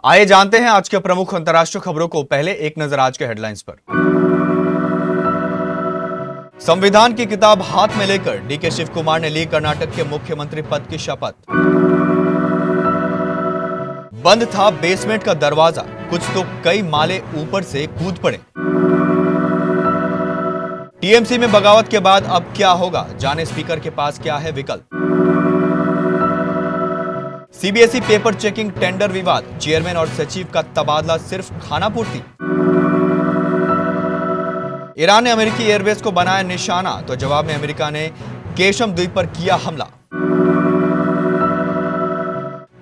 आइए जानते हैं आज के प्रमुख अंतर्राष्ट्रीय खबरों को। पहले एक नजर आज के हेडलाइंस पर। संविधान की किताब हाथ में लेकर डीके शिव कुमार ने ली कर्नाटक के मुख्यमंत्री पद की शपथ। बंद था बेसमेंट का दरवाजा, कुछ तो कई माले ऊपर से कूद पड़े। टीएमसी में बगावत के बाद अब क्या होगा, जाने स्पीकर के पास क्या है विकल्प। सीबीएसई पेपर चेकिंग टेंडर विवाद, चेयरमैन और सचिव का तबादला सिर्फ खानापूर्ति। ईरान ने अमेरिकी एयरबेस को बनाया निशाना, तो जवाब में अमेरिका ने केशम द्वीप पर किया हमला।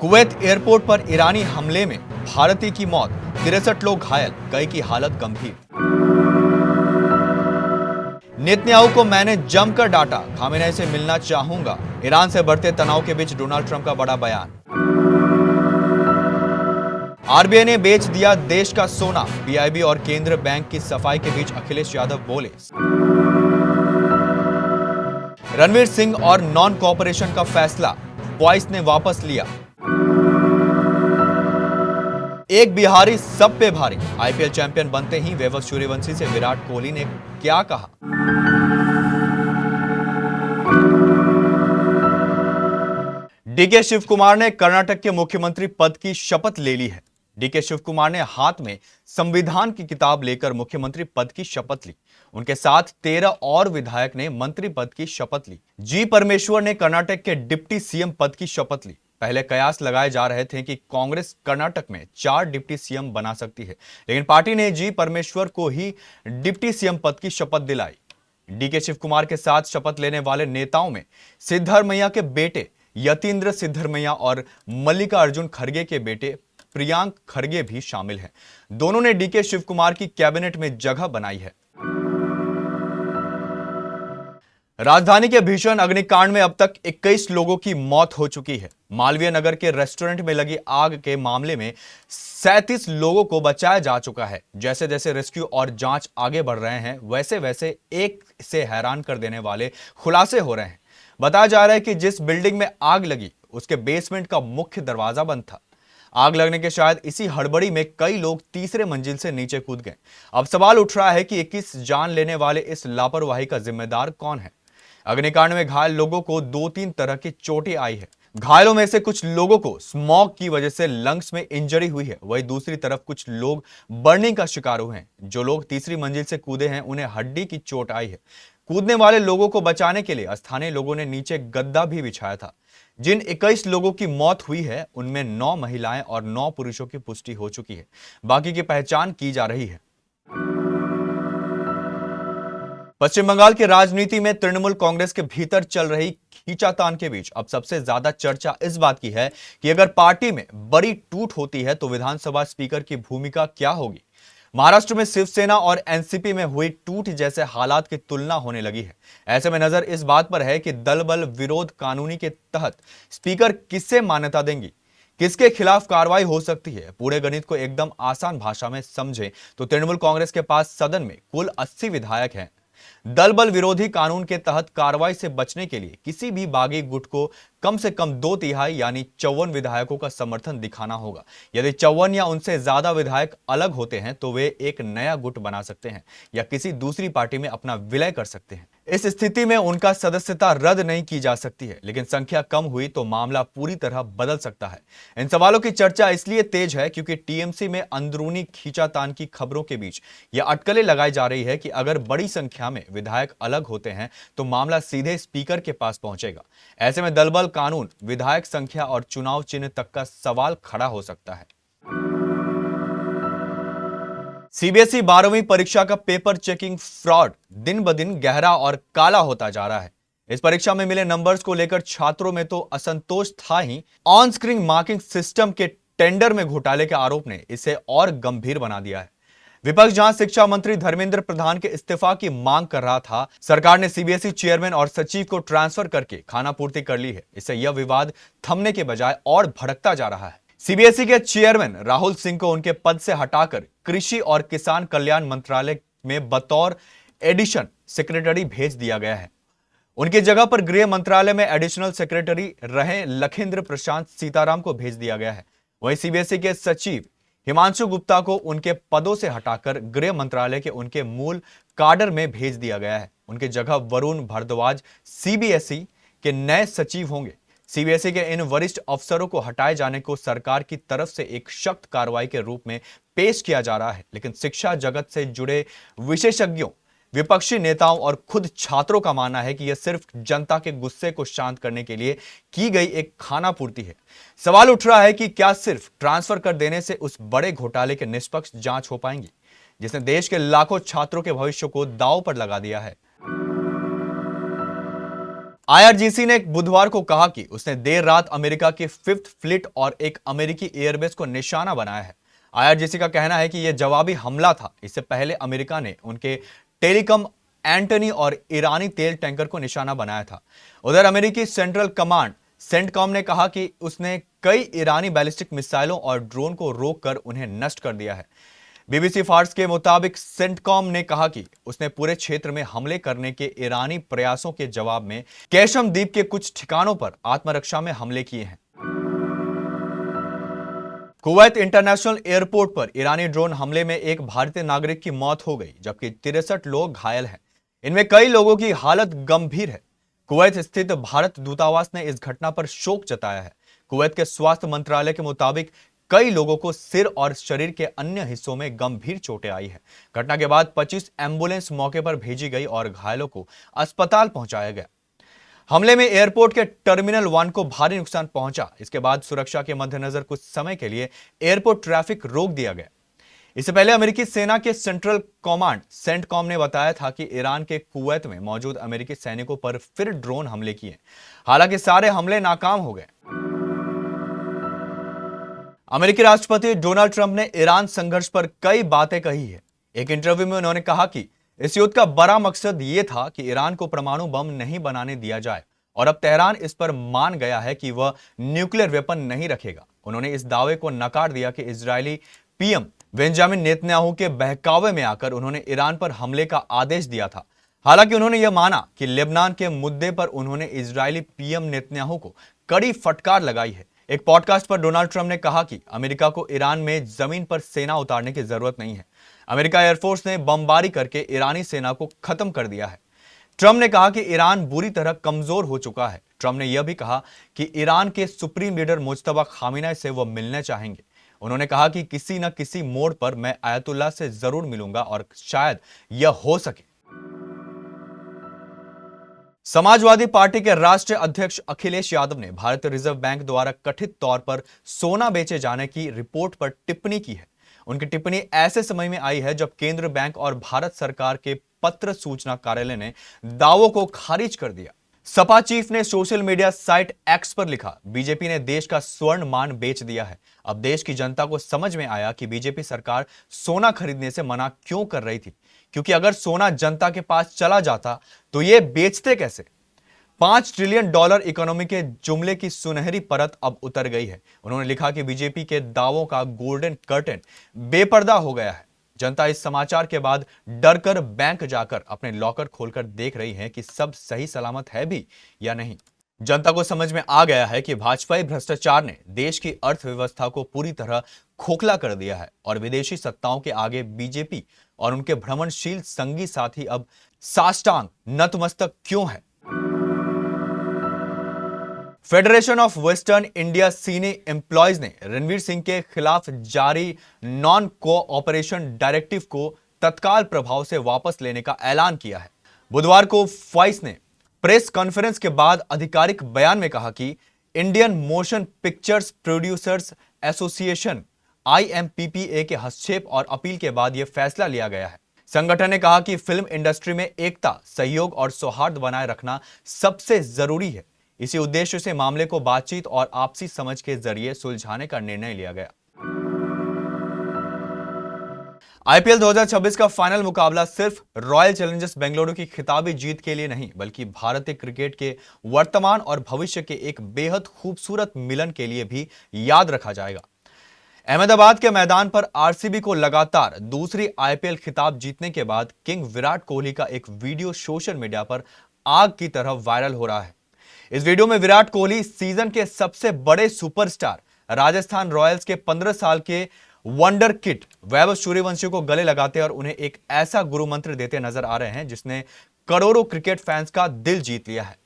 कुवैत एयरपोर्ट पर ईरानी हमले में भारतीय की मौत, 63 लोग घायल, कई की हालत गंभीर। नेतन्याहू को मैंने जमकर डांटा, खामेनेई से मिलना चाहूंगा। ईरान से बढ़ते तनाव के बीच डोनाल्ड ट्रंप का बड़ा बयान। आरबीआई ने बेच दिया देश का सोना, पीआईबी और केंद्रीय बैंक की सफाई के बीच अखिलेश यादव बोले। रणवीर सिंह और नॉन कॉपरेशन का फैसला बॉयस ने वापस लिया। एक बिहारी सब पे भारी, आईपीएल चैंपियन बनते ही वैभव सूर्यवंशी से विराट कोहली ने क्या कहा। डीके शिव कुमार ने कर्नाटक के मुख्यमंत्री पद की शपथ ले ली है। डीके शिव कुमार ने हाथ में संविधान की किताब लेकर मुख्यमंत्री पद की शपथ ली। उनके साथ 13 और विधायक ने मंत्री पद की शपथ ली। जी परमेश्वर ने कर्नाटक के डिप्टी सीएम पद की शपथ ली। पहले कयास लगाए जा रहे थे कि कांग्रेस कर्नाटक में 4 डिप्टी सीएम बना सकती है, लेकिन पार्टी ने जी परमेश्वर को ही डिप्टी सीएम पद की शपथ दिलाई। डीके शिव कुमार के साथ शपथ लेने वाले नेताओं में सिद्धरमैया के बेटे यतीन्द्र सिद्धरमैया और मल्लिकार्जुन खड़गे के बेटे प्रियांक खड़गे भी शामिल हैं। दोनों ने डीके शिव कुमार की कैबिनेट में जगह बनाई है। राजधानी के भीषण अग्निकांड में अब तक 21 लोगों की मौत हो चुकी है। मालवीय नगर के रेस्टोरेंट में लगी आग के मामले में 37 लोगों को बचाया जा चुका है। जैसे जैसे रेस्क्यू और जांच आगे बढ़ रहे हैं, वैसे वैसे एक से हैरान कर देने वाले खुलासे हो रहे हैं। बताया जा रहा है कि जिस बिल्डिंग में आग लगी उसके बेसमेंट का मुख्य दरवाजा बंद था। आग लगने के शायद इसी हड़बड़ी में कई लोग तीसरे मंजिल से नीचे कूद गए। अब सवाल उठ रहा है कि 21 जान लेने वाले इस लापरवाही का जिम्मेदार कौन है। अग्निकांड में घायल लोगों को 2-3 तरह की चोटें आई है। घायलों में से कुछ लोगों को स्मॉग की वजह से लंग्स में इंजरी हुई है, वहीं दूसरी तरफ कुछ लोग बर्निंग का शिकार हुए हैं। जो लोग तीसरी मंजिल से कूदे हैं उन्हें हड्डी की चोट आई है। कूदने वाले लोगों को बचाने के लिए स्थानीय लोगों ने नीचे गद्दा भी बिछाया था। जिन 21 लोगों की मौत हुई है उनमें 9 महिलाएं और 9 पुरुषों की पुष्टि हो चुकी है। बाकी की पहचान की जा रही है। पश्चिम बंगाल की राजनीति में तृणमूल कांग्रेस के भीतर चल रही खींचातान के बीच अब सबसे ज्यादा चर्चा इस बात की है कि अगर पार्टी में बड़ी टूट होती है तो विधानसभा स्पीकर की भूमिका क्या होगी। महाराष्ट्र में शिवसेना और एनसीपी में हुई टूट जैसे हालात की तुलना होने लगी है। ऐसे में नजर इस बात पर है कि दल बल विरोध कानूनी के तहत स्पीकर किससे मान्यता देंगी, किसके खिलाफ कार्रवाई हो सकती है। पूरे गणित को एकदम आसान भाषा में समझें तो तृणमूल कांग्रेस के पास सदन में कुल 80 विधायक हैं। दल बल विरोधी कानून के तहत कार्रवाई से बचने के लिए किसी भी बागी गुट को कम से कम 2/3 यानी 54 विधायकों का समर्थन दिखाना होगा। यदि 54 या उनसे ज्यादा विधायक अलग होते हैं तो वे एक नया गुट बना सकते हैं या किसी दूसरी पार्टी में अपना विलय कर सकते हैं। इस स्थिति में उनका सदस्यता रद्द नहीं की जा सकती है, लेकिन संख्या कम हुई तो मामला पूरी तरह बदल सकता है। इन सवालों की चर्चा इसलिए तेज है क्योंकि टीएमसी में अंदरूनी खींचातान की खबरों के बीच यह अटकलें लगाई जा रही है कि अगर बड़ी संख्या में विधायक अलग होते हैं तो मामला सीधे स्पीकर के पास पहुंचेगा। ऐसे में दलबल कानून, विधायक संख्या और चुनाव चिन्ह तक का सवाल खड़ा हो सकता है। सीबीएसई 12वीं परीक्षा का पेपर चेकिंग फ्रॉड दिन ब दिन गहरा और काला होता जा रहा है। इस परीक्षा में मिले नंबर्स को लेकर छात्रों में तो असंतोष था ही, ऑन स्क्रीन मार्किंग सिस्टम के टेंडर में घोटाले के आरोप ने इसे और गंभीर बना दिया है। विपक्ष जहां शिक्षा मंत्री धर्मेंद्र प्रधान के इस्तीफा की मांग कर रहा था, सरकार ने सीबीएसई चेयरमैन और सचिव को ट्रांसफर करके खानापूर्ति कर ली है। इससे यह विवाद थमने के बजाय और भड़कता जा रहा है। सीबीएसई के चेयरमैन राहुल सिंह को उनके पद से हटाकर कृषि और किसान कल्याण मंत्रालय में बतौर एडिशन सेक्रेटरी भेज दिया गया है। उनकी जगह पर गृह मंत्रालय में एडिशनल सेक्रेटरी रहे लखेंद्र प्रशांत सीताराम को भेज दिया गया है। वहीं सीबीएसई के सचिव हिमांशु गुप्ता को उनके पदों से हटाकर गृह मंत्रालय के उनके मूल काडर में भेज दिया गया है। उनकी जगह वरुण भारद्वाज सीबीएसई के नए सचिव होंगे। सीबीएसई के इन वरिष्ठ अफसरों को हटाए जाने को सरकार की तरफ से एक सख्त कार्रवाई के रूप में पेश किया जा रहा है, लेकिन शिक्षा जगत से जुड़े विशेषज्ञों, विपक्षी नेताओं और खुद छात्रों का मानना है कि यह सिर्फ जनता के गुस्से को शांत करने के लिए की गई एक खानापूर्ति है। सवाल उठ रहा है कि क्या सिर्फ ट्रांसफर कर देने से उस बड़े घोटाले की निष्पक्ष जांच हो पाएंगी जिसने देश के लाखों छात्रों के भविष्य को दांव पर लगा दिया है। आईआरजीसी ने बुधवार को कहा कि उसने देर रात अमेरिका की 5th फ्लीट और एक अमेरिकी एयरबेस को निशाना बनाया है। आईआरजीसी का कहना है कि यह जवाबी हमला था। इससे पहले अमेरिका ने उनके टेलीकॉम एंटनी और ईरानी तेल टैंकर को निशाना बनाया था। उधर अमेरिकी सेंट्रल कमांड सेंटकॉम ने कहा कि उसने कई ईरानी बैलिस्टिक मिसाइलों और ड्रोन को रोककर उन्हें नष्ट कर दिया है। बीबीसी फार्स के मुताबिक सेंटकॉम ने कहा कि उसने पूरे क्षेत्र में हमले करने के ईरानी प्रयासों के जवाब में कैशम द्वीप के कुछ ठिकानों पर आत्मरक्षा में हमले किए हैं। कुवैत इंटरनेशनल एयरपोर्ट पर ईरानी ड्रोन हमले में एक भारतीय नागरिक की मौत हो गई, जबकि 63 लोग घायल हैं। इनमें कई लोगों की हालत गंभीर है। कुवैत स्थित भारत दूतावास ने इस घटना पर शोक जताया है। कुवैत के स्वास्थ्य मंत्रालय के मुताबिक कई लोगों को सिर और शरीर के अन्य हिस्सों में गंभीर चोटें आई है। घटना के बाद 25 एम्बुलेंस मौके पर भेजी गई और घायलों को अस्पताल पहुंचाया गया। हमले में एयरपोर्ट के टर्मिनल 1 को भारी नुकसान पहुंचा। इसके बाद सुरक्षा के मद्देनजर कुछ समय के लिए एयरपोर्ट ट्रैफिक रोक दिया गया। इससे पहले अमेरिकी सेना के सेंट्रल कमांड सेंटकॉम ने बताया था कि ईरान के कुवैत में मौजूद अमेरिकी सैनिकों पर फिर ड्रोन हमले किए। हालांकि सारे हमले नाकाम हो गए। अमेरिकी राष्ट्रपति डोनाल्ड ट्रंप ने ईरान संघर्ष पर कई बातें कही है। एक इंटरव्यू में उन्होंने कहा कि इस युद्ध का बड़ा मकसद यह था कि ईरान को परमाणु बम नहीं बनाने दिया जाए और अब तेहरान इस पर मान गया है कि वह न्यूक्लियर वेपन नहीं रखेगा। उन्होंने इस दावे को नकार दिया कि इजरायली पीएम बेंजामिन नेतन्याहू के बहकावे में आकर उन्होंने ईरान पर हमले का आदेश दिया था। हालांकि उन्होंने यह माना कि लेबनान के मुद्दे पर उन्होंने इजरायली पीएम नेतन्याहू को कड़ी फटकार लगाई है। एक पॉडकास्ट पर डोनाल्ड ट्रंप ने कहा कि अमेरिका को ईरान में जमीन पर सेना उतारने की जरूरत नहीं है। अमेरिका एयरफोर्स ने बमबारी करके ईरानी सेना को खत्म कर दिया है। ट्रंप ने कहा कि ईरान बुरी तरह कमजोर हो चुका है। ट्रंप ने यह भी कहा कि ईरान के सुप्रीम लीडर मुज्तबा खामिनेई से वह मिलने चाहेंगे। उन्होंने कहा कि किसी न किसी मोड़ पर मैं आयतुल्लाह से जरूर मिलूंगा और शायद यह हो सके। समाजवादी पार्टी के राष्ट्रीय अध्यक्ष अखिलेश यादव ने भारतीय रिजर्व बैंक द्वारा कथित तौर पर सोना बेचे जाने की रिपोर्ट पर टिप्पणी की है। उनकी टिप्पणी ऐसे समय में आई है जब केंद्र बैंक और भारत सरकार के पत्र सूचना कार्यालय ने दावों को खारिज कर दिया। सपा चीफ ने सोशल मीडिया साइट एक्स पर लिखा, बीजेपी ने देश का स्वर्ण मान बेच दिया है। अब देश की जनता को समझ में आया कि बीजेपी सरकार सोना खरीदने से मना क्यों कर रही थी, क्योंकि अगर सोना जनता के पास चला जाता तो ये बेचते कैसे। $5 ट्रिलियन इकोनॉमी के जुमले की सुनहरी परत अब उतर गई है। उन्होंने लिखा कि बीजेपी के दावों का गोल्डन कर्टेन बेपर्दा हो गया है। जनता इस समाचार के बाद डरकर बैंक जाकर अपने लॉकर खोलकर देख रही है कि सब सही सलामत है भी या नहीं। जनता को समझ में आ गया है कि भाजपाई भ्रष्टाचार ने देश की अर्थव्यवस्था को पूरी तरह खोखला कर दिया है और विदेशी सत्ताओं के आगे बीजेपी और उनके भ्रमणशील संगी साथी अब साष्टांग नतमस्तक क्यों है। Federation of western India Sini employees ने रणवीर सिंह के खिलाफ जारी नॉन कोऑपरेशन डायरेक्टिव को तत्काल प्रभाव से वापस लेने का ऐलान किया है। बुधवार को फाइस ने प्रेस कॉन्फ्रेंस के बाद आधिकारिक बयान में कहा कि Indian motion pictures producers association IMPPA के हस्तक्षेप और अपील के बाद यह फैसला लिया गया है। संगठन ने कहा कि फिल्म इंडस्ट्री में एकता, सहयोग और सौहार्द बनाए रखना सबसे जरूरी है। इसी उद्देश्य से मामले को बातचीत और आपसी समझ के जरिए सुलझाने का निर्णय लिया गया। IPL 2026 का फाइनल मुकाबला सिर्फ रॉयल चैलेंजर्स बेंगलुरु की खिताबी जीत के लिए नहीं, बल्कि भारतीय क्रिकेट के वर्तमान और भविष्य के एक बेहद खूबसूरत मिलन के लिए भी याद रखा जाएगा। अहमदाबाद के मैदान पर आरसीबी को लगातार दूसरी IPL खिताब जीतने के बाद किंग विराट कोहली का एक वीडियो सोशल मीडिया पर आग की तरह वायरल हो रहा है। इस वीडियो में विराट कोहली सीजन के सबसे बड़े सुपरस्टार राजस्थान रॉयल्स के 15 साल के वंडर किड वैभव सूर्यवंशी को गले लगाते और उन्हें एक ऐसा गुरु मंत्र देते नजर आ रहे हैं जिसने करोड़ों क्रिकेट फैंस का दिल जीत लिया है।